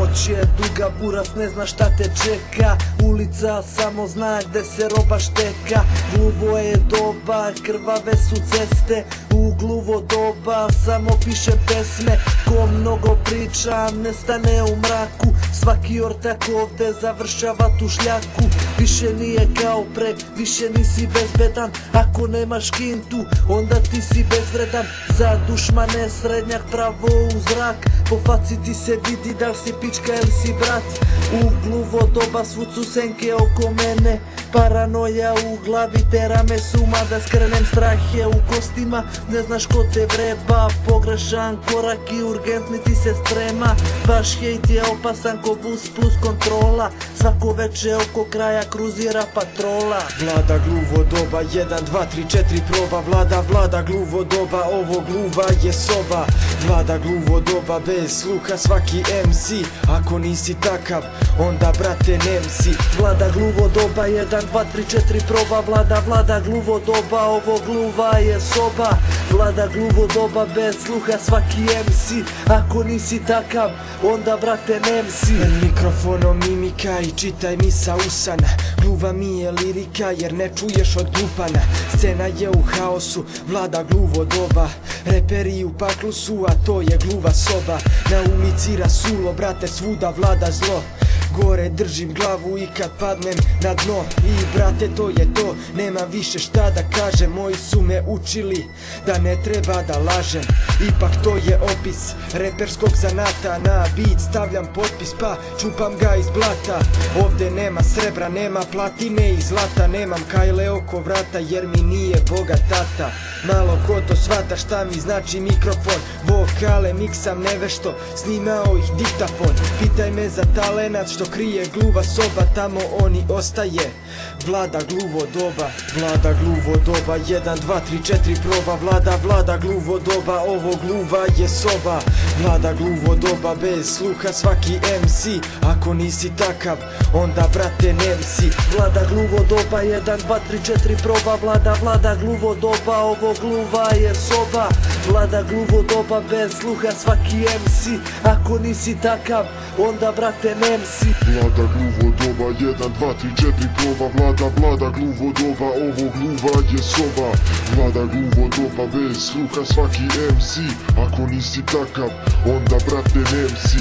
Noć je duga, buras ne zna šta te čeka. Ulica samo zna gde se roba šteka. Gluvo je doba, krvave su ceste. U gluvo doba samo pišem pesme. Ko mnogo priča ne stane u mraku. Svaki ortak ovde završava tu šljaku. Više nije kao pre, više nisi bezbedan. Ako nemaš kintu, onda ti si bezvredan. Za dušmane srednjak pravo u zrak. Po faci ti se vidi da li si pička ili si brat. U gluvo doba svud su senke oko mene. Paranoja u glavi tera me suma da skrenem. Strah je u kostima, ne znaš ko te vreba. Pogrešan korak i urgentni ti se sprema. Vaš hejt je opasan ko bus plus kontrola. Svako veče oko kraja kruzira patrola. Vlada gluvo doba, 1, 2, 3, 4 proba. Vlada gluvo doba, ovo gluva je soba. Vlada gluvo doba, bez sluha svaki MC. Ako nisi takav, onda brate nemsi. Vlada gluvo doba, 1, 2, 3, 4 proba. Vlada gluvo doba, ovo gluva je soba. Vlada gluvo doba, bez sluha svaki MC. Ako nisi takav, onda brate nemsi. Mikrofonom mimika i čitaj misa usana. Gluva mi je lirika jer ne čuješ od glupana. Scena je u haosu, vlada gluvo doba. Reperi u paklu su, a to je gluva soba. Na ulici rasulo, brate svuda vlada zlo. Gore držim glavu i kad padnem na dno. I brate to je to, nema više šta da kažem. Moji su me učili da ne treba da lažem. Ipak to je opis reperskog zanata. Na beat stavljam potpis pa čupam ga iz blata. Ovde nema srebra, nema platine i zlata. Nemam kajle oko vrata jer mi nije Boga tata. Malo ko to shvata šta mi znači mikrofon. Vokale miksam nevešto, snimao ih diktafon. Pitaj me za talenat što krije gluva soba. Tamo oni ostaje, vlada gluvo doba. Vlada gluvo doba, 1, 2, 3, 4 proba. Vlada gluvo doba, ovo gluva je soba. Vlada gluvo doba, bez sluha svaki MC. Ako nisi takav, onda brate nemsi. Vlada gluvo doba, 1, 2, 3, 4 proba. Vlada gluvo doba, ovo gluva je soba. Vlada gluvo doba, bez sluha svaki MC. Ako nisi takav, onda brate nemsi. Vlada gluvo doba, 1, 2, 3, 4 proba. Vlada gluvo doba, ovo gluva je soba. Vlada gluvo doba, bez sluha svaki MC. Ako nisi takav, onda brate nemsi.